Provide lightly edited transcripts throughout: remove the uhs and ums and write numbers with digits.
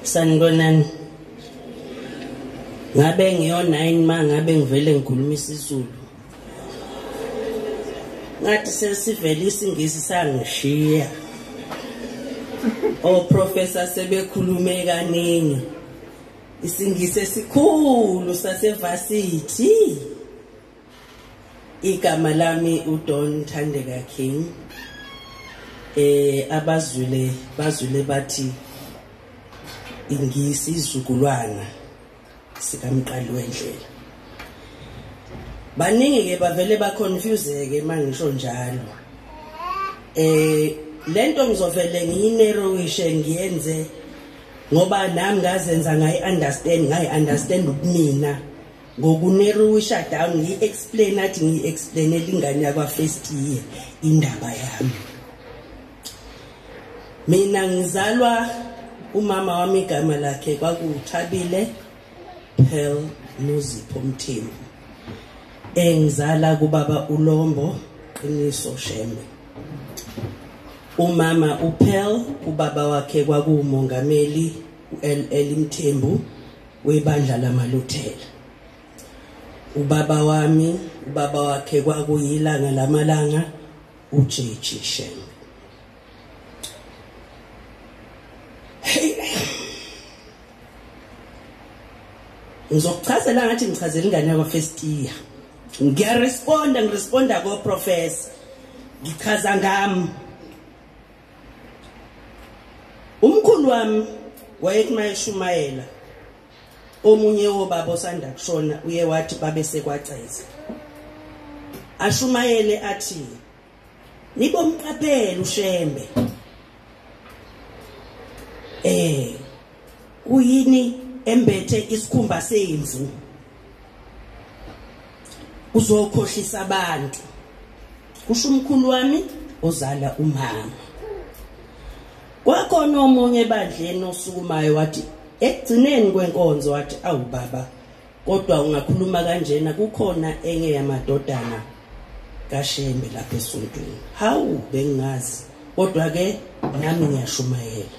Sanibonani. Ngabe ngiyo9 mangabe ngivele ngikhuluma isiZulu. Ngathi sesivele isingisi sangishiya. Professor sebekhulume kaningi. Isingisi esikhulu sasevasithi. Igama lami uDon Thandeka King. Abazwile bathi ingisi izukulwana sikamqali wendlela. Baningi ke bavele ba confuse ke mangisho njalo. Lento ngizovele ngiyinarrowishe ngiyenze ngoba nami ngazenza ngayi-understand ubumina ngokunarrowisha down ngiyi-explain athi ngiyi-explainela ingane yakwa first year indaba yami. Mina ngizalwa umama wami igama lakhe kwakuThabile Pearl Nozipho Mthembu. Engizala kubaba uLombo Qiniso Shembe. Umama uPearl ubaba wakhe kwakumongameli uLL Mthembu webandla lamaLuthela. Ubaba wakhe kwakuyilanga lamalanga uJeji Shembe. Ngizokuchazela ngathi ngichazela ingane yakwa first year. Ngiresponda ko professor. Ngichaza ngami. Umkhulu wami wayethi mayishumayela. Omunye wobaba osanda kushona uye wathi babe sekwaceza. Ashumayele athi nibomqaphela uShembe. Uyini embethe isikhumba semvu uzokhohlisa abantu. Kusho umkhulu wami ozala umama. Kwakhona omunye ebandleni osukumayo wathi ekugcineni kwenkonzo wathi awu baba kodwa ungakhuluma kanjena kukhona enye yamadodana kaShembe lapha esontweni. Hawu bengazi kodwa ke nami ngiyashumayela.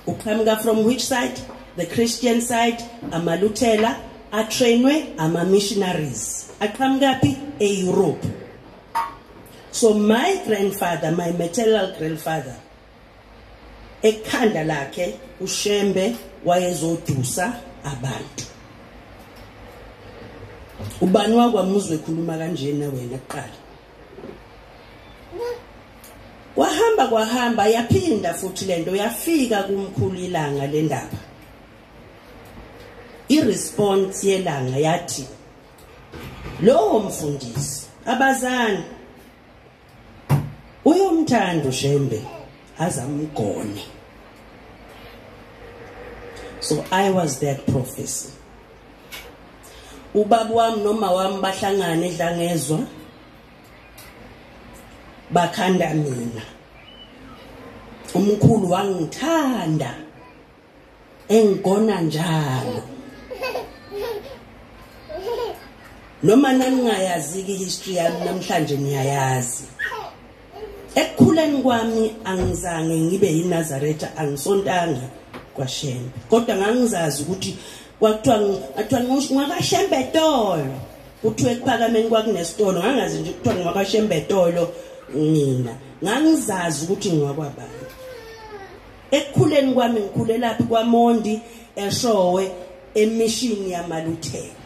Uqhamuka from which side? The Christian side. AmaLuthela atrainwe ama-missionaries. Aqhamukapi? E-Europe. So my grandfather, my maternal grandfather, ekhanda lakhe uShembe wayezodusa abantu. Ubani wakwamuzwe ekhuluma kanjena wena kuqala? Kwahamba yaphinda futhi lento yafika kumkhulu ilanga lendaba. I-response yelanga yathi lo mfundisi abazana uyomthanda uShembe azamgone. So I was that prophecy. Ubaba wami noma wami bahlangana edlangezwa bakhanda mina. Umkhulu wangithanda engigona njalo. Noma nangingayazi ihistory yami namhlanje niyayazi. Ekukhuleni kwami angizange ngibe yiNazaretha, angisontanga kwaShembe. Kodwa ngangizazi ukuthi kwakuthiwa ngwakaShembe Tolo. Kuthiwe ekuphakameni kwakunesitolo, ngangazi nje kuthiwa ngwakaShembe Tolo mina. Ngangizazi ukuthi ngwakwabani. Ekukhuleni kwami ngikhulela phi kwaMondi eShowe emishini yamaLuthela.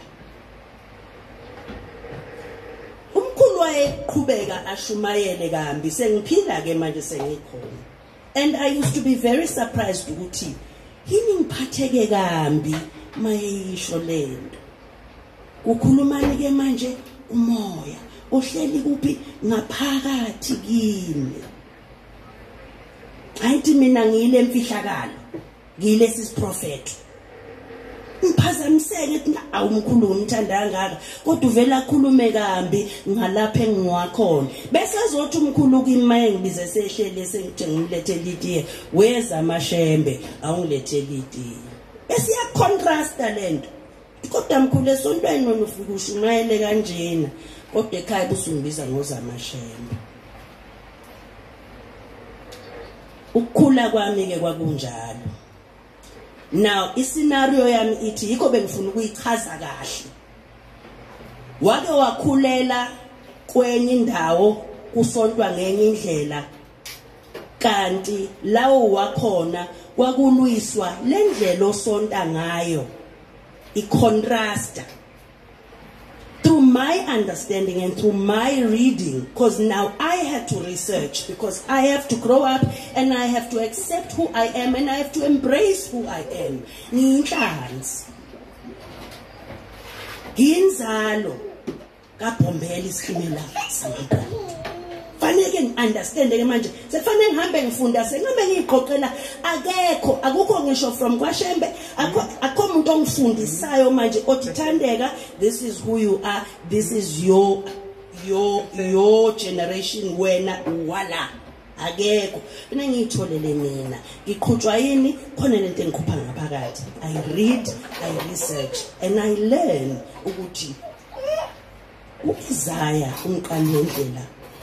Umkhulu wayeqhubeka ashumayele kambi sengiphila ke manje sengikhona. And I used to be very surprised ukuthi yini ngiphatheke kambi mayisho lento. Kukhulumani ke manje umoya ohleli kuphi ngaphakathi kimi. Ayithi mina ngile mfihlakalo ngile sisiprofeti. Ngiphazamiseke ukuthi awumkhulu ngimthanda kangaka kodwa uvela khulume kambi ngalapha engiwakhona. Bese azothi umkhulu kimi engibize sehlele sengithi ngimlethele itiye weza aMashembe awungilethele itiye. Bese ya contrast lento. Kodwa mkhulu esontweni wena ufika ushumayele kanjena kodwa ekhaya busungibiza ngozaMashembe. Ukukhula kwami ke kwakunjalo. Now iscenario yami ithi yikho bengifuna ukuyichaza kahle. Wake wakhulela kwenye indawo kusontwa ngenye indlela kanti lawo wakhona kwakulwiswa lendlela osonta ngayo icontraster. Through my understanding and through my reading, because now I had to research, because I have to grow up and I have to accept who I am and I have to embrace who I am. Ngiyinhlanzi. Nginzalo kaBhombela isikimela sangibona. Fanele ngiunderstande ke manje. Sekufanele ngihambe ngifunda sengabe ngiqoqela akukho ngisho from kwaShembe akho umuntu ongifundisayo manje othi Thandeka, this is who you are, this is your generation wena wala akekho. Mina ngiyitholele mina ngiqhutshwa yini khona lento engikhupha ngaphakathi. I read, I research and I learn ukuthi uIsaya umqali wendlela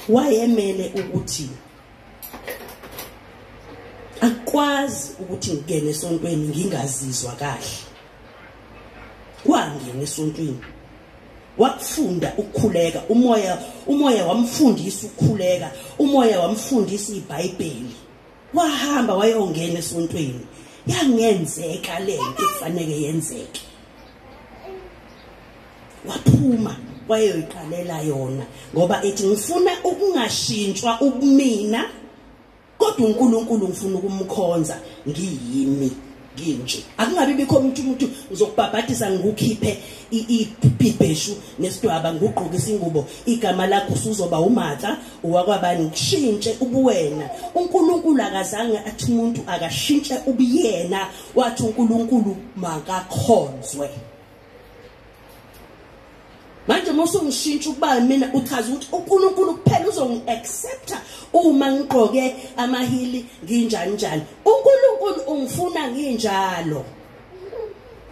wayemele ukuthi akwazi ukuthi ngene esontweni ngingazizwa kahle. Wangena esontweni wakufunda ukukhuleka, umoya wamfundisa ukukhuleka, umoya wamfundisa iBhayibheli. Wahamba wayongena esontweni, yangenzeka lento kufanele yenzeke. Waphuma wayoyiqalela yona ngoba ethi ngifuna ukungashintshwa ubumina kodwa uNkulunkulu ngifuna ukumkhonza ngiyimi nginje. Akungabi bikho umuntu ngizokubhabhadisa ngikukhiphe ibheshu nesidwaba ngugqokisa ingubo igama lakho usuzoba uMatha owakwabani ngishintshe ubuwena. uNkulunkulu akazange athi umuntu akashintshe ubuyena, wathi uNkulunkulu makakhonzwe. Manje musungishintsha ukuba mina uchaza ukuthi uNkulunkulu kuphela uzongiaccepta uma ngigqoke amahili nginjani njani. uNkulunkulu ungifuna nginjalo.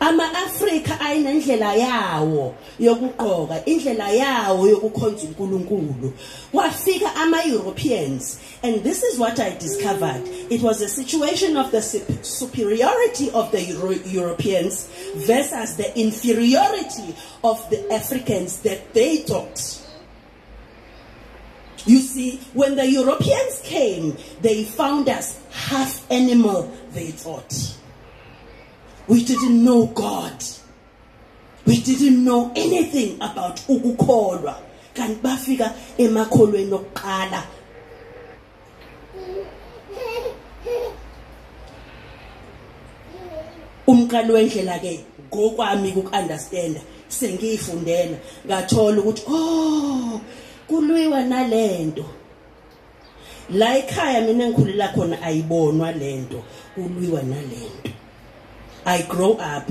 Ama-Afrika ayinendlela yawo yokugqoka, indlela yawo yokukhonza uNkulunkulu. Kwafika ama-Europeans, and this is what I discovered. It was a situation of the superiority of the Europeans versus the inferiority of the Africans that they thought. You see, when the Europeans came, they found us half animal, they thought. We didn't know God. We didn't know anything about ukukholwa. Kanti bafika emakholweni okuqala. Umqalo wendlela ke ngokwami ukuunderstand sengiyifundela ngathola ukuthi kulwiwa nalento. La ekhaya mina ngikhulela khona ayibonwa lento, kulwiwa nalento. I grow up,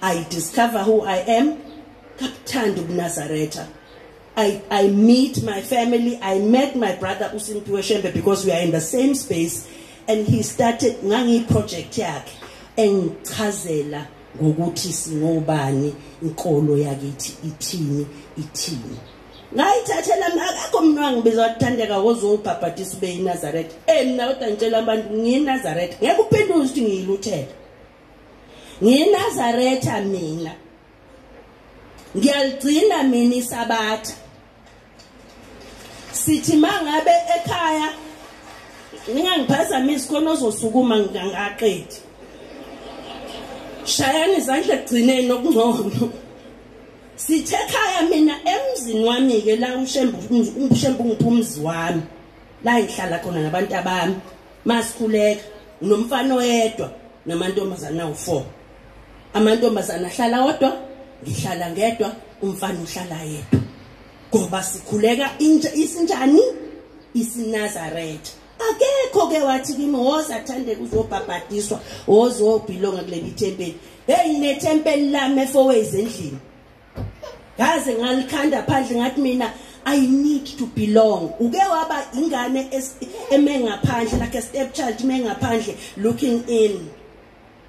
I discover who I am, Kabuthanda ubuNazaretha. I meet my family, I met my brother uSimphiwe Shembe because we are in the same space, and he started ngangi project yakhe engichazela ngokuthi singobani, inkolo yakithi ithini. Ngayithathela akakho mina ngibizwa Thandeka wozobhabhadisa ube yiNazaretha. Mina kodwa ngitshela abantu ngiyiNazaretha. Ngeke uphenduke ukuthi ngiyiluthela. NgiNazaretha mina. Ngiyaligcina mina iSabatha. Sithi mangabe ekhaya ningangiphazamisi khona ozosukuma ngingaqedi. Shayani izandla egcineni nokungcono. Sithi ekhaya mina emzini wami ke la uShembe ungiphumzi wami. La ngihlala khona nabantu abami. Masikhuleka nomfana oyedwa namantombazana awu4. Amantombazana ahlala wodwa, ngihlala ngedwa, umfana uhlala yedwa. Ngoba sikhuleka isinjani? IsiNazaretha. Akekho ke wathi kimi woza Thandeka uzobhabhadiswa, wozobhilonga kuleli thempeli. Hey nethempeli lami eForways endlini. Ngaze ngalikhanda phandle ngathi mina I need to belong. Uke waba ingane emengaphandle like a stepchild emengaphandle looking in.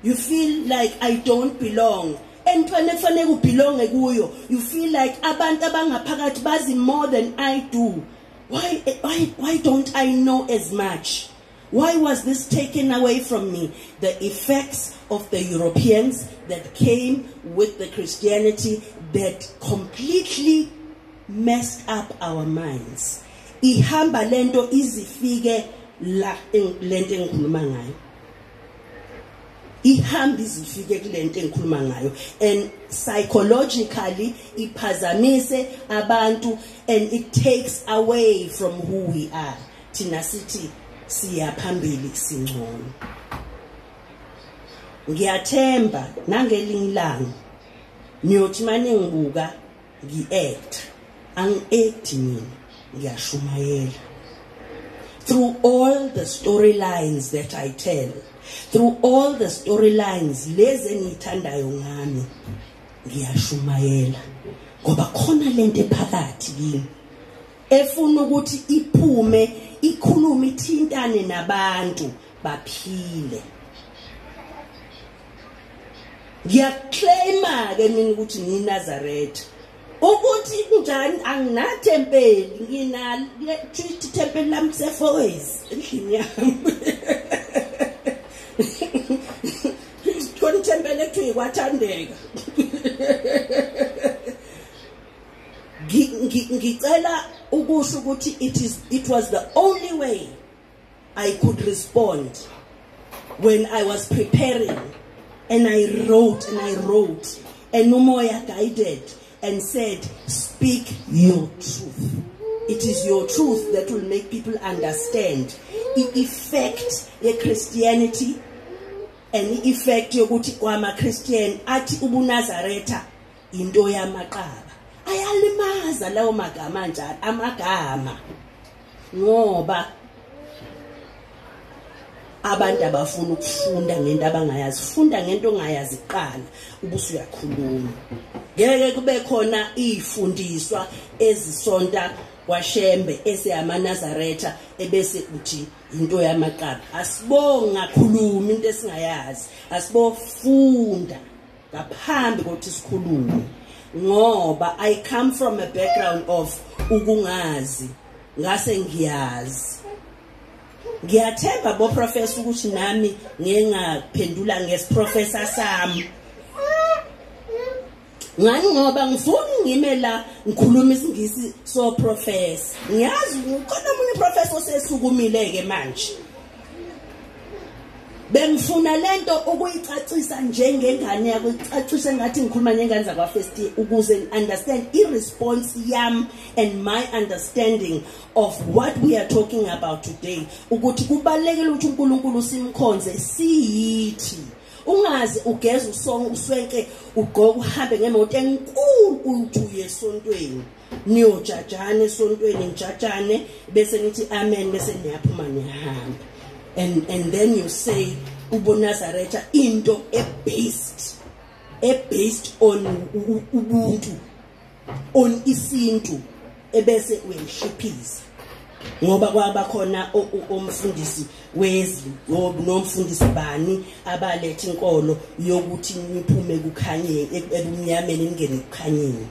You feel like I don't belong. Entwane kufanele ubelonge kuyo. You feel like abantu abangaphakathi bazi more than I do. Why don't I know as much? Why was this taken away from me? The effects of the Europeans that came with the Christianity that completely messed up our minds. Ihamba lento izifike la lento engikhuluma ngayo. Ihamba izifike kulento engikhuluma ngayo, and psychologically iphazamise abantu, and it takes away from who we are. Thina sithi siya phambili singcono. Ngiyathemba nangelinye ilanga niyothi manje ngibuka ngi-act, angi-act mina, ngiyashumayela. Through all the storylines that I tell, through all the storylines lezi engiyithandayo ngami, ngiyashumayela ngoba khona lento ephakathi kimi efuna ukuthi iphume, ikhulume, ithintane nabantu baphile. Ngiyaclaima ke mina ukuthi ngiNazaretha. Ukuthi njani anginathempeli, ngina thempeli lami seFourways endlini yami. Khona thempeli ethi kwathandeka. Ngicela ukusho ukuthi it was the only way I could respond when I was preparing, and I wrote and umoya guided and said, speak your truth. It is your truth that will make people understand the effect of Christianity and the effect yokuthi kwama Christian athi ubuNazaretha into yamaqaba. Ayalimaza lawo magama njalo, amagama, ngoba abantu abafuna ukufunda ngento abangayazi. Funda ngento ongayazi kuqala ubusu uyakhuluma. Ngeke kube khona izifundiswa ezisonta kwaShembe eseyamaNazaretha ebese uthi into yamaqaba. Asibonga khuluma into esingayazi, asibofunda ngaphambi kokuthi sikhulume. Ngoba I come from a background of ukungazi, ngase ngiyazi. Ngiyathemba bo professor ukuthi nami ngengaphendula ngesiprofessor sami. Ngani ngoba ngifuna ngime la ngikhuluma isingisi so professor. Ngiyazi ukhona umunye professor osesukumile ke manje. Bengifuna lento ukuyicacisa njengengane yakho, icacise ngathi ngikhuluma nengane zakwa first year ukuze understand i-response yam and my understanding of what we are talking about today. Ukuthi kubalekile ukuthi uNkulunkulu simkhonze siyithi. Ungazi ugeza uswenke ugqoka uhambe ngemoto enkulu uye esontweni. Niyojajana esontweni njajane bese nithi amen bese niyaphuma nihamba. And then you say ubuNazaretha into based on ubuntu, on isintu, ebese uyishiphiza. Ngoba kwaba khona umfundisi wezwi nomfundisi bani abaletha inkolo yokuthi niphume kukhanye ebumnyameni ningene kukhanyeni.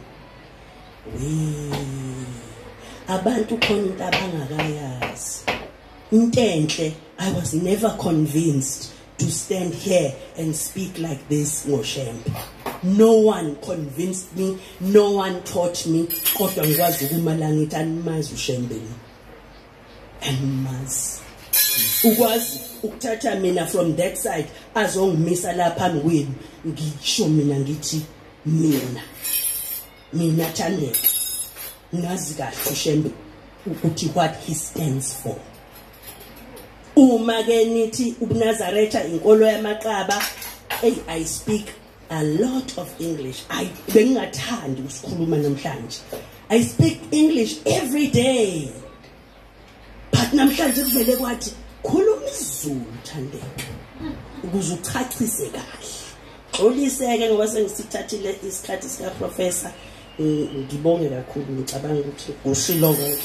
Abantu khona into abangakayazi. Intenhle, I was never convinced to stand here and speak like this ngoShembe. No one convinced me, no one taught me. Kodwa ngikwazi ukumala ngithi animazi uShembe. Animazi. Ukwazi ukuthatha mina from that side azongimisa la phambi kwenu ngisho mina ngithi mina Thandeka. Ngazi kahle uShembe ukuthi what he stands for. Uma ke nithi ubuNazaretha inkolo yamaqaba, I speak a lot of English. Bengingathandi ukusikhuluma namhlanje. I speak English every day. But namhlanje kuvele kwathi khuluma isiZulu Thandeka ukuze uchachise kahle. Xoliseke ngoba sengisithathile isikhathi sika professor. Ngibonge kakhulu, ngicabanga ukuthi ushilo konke.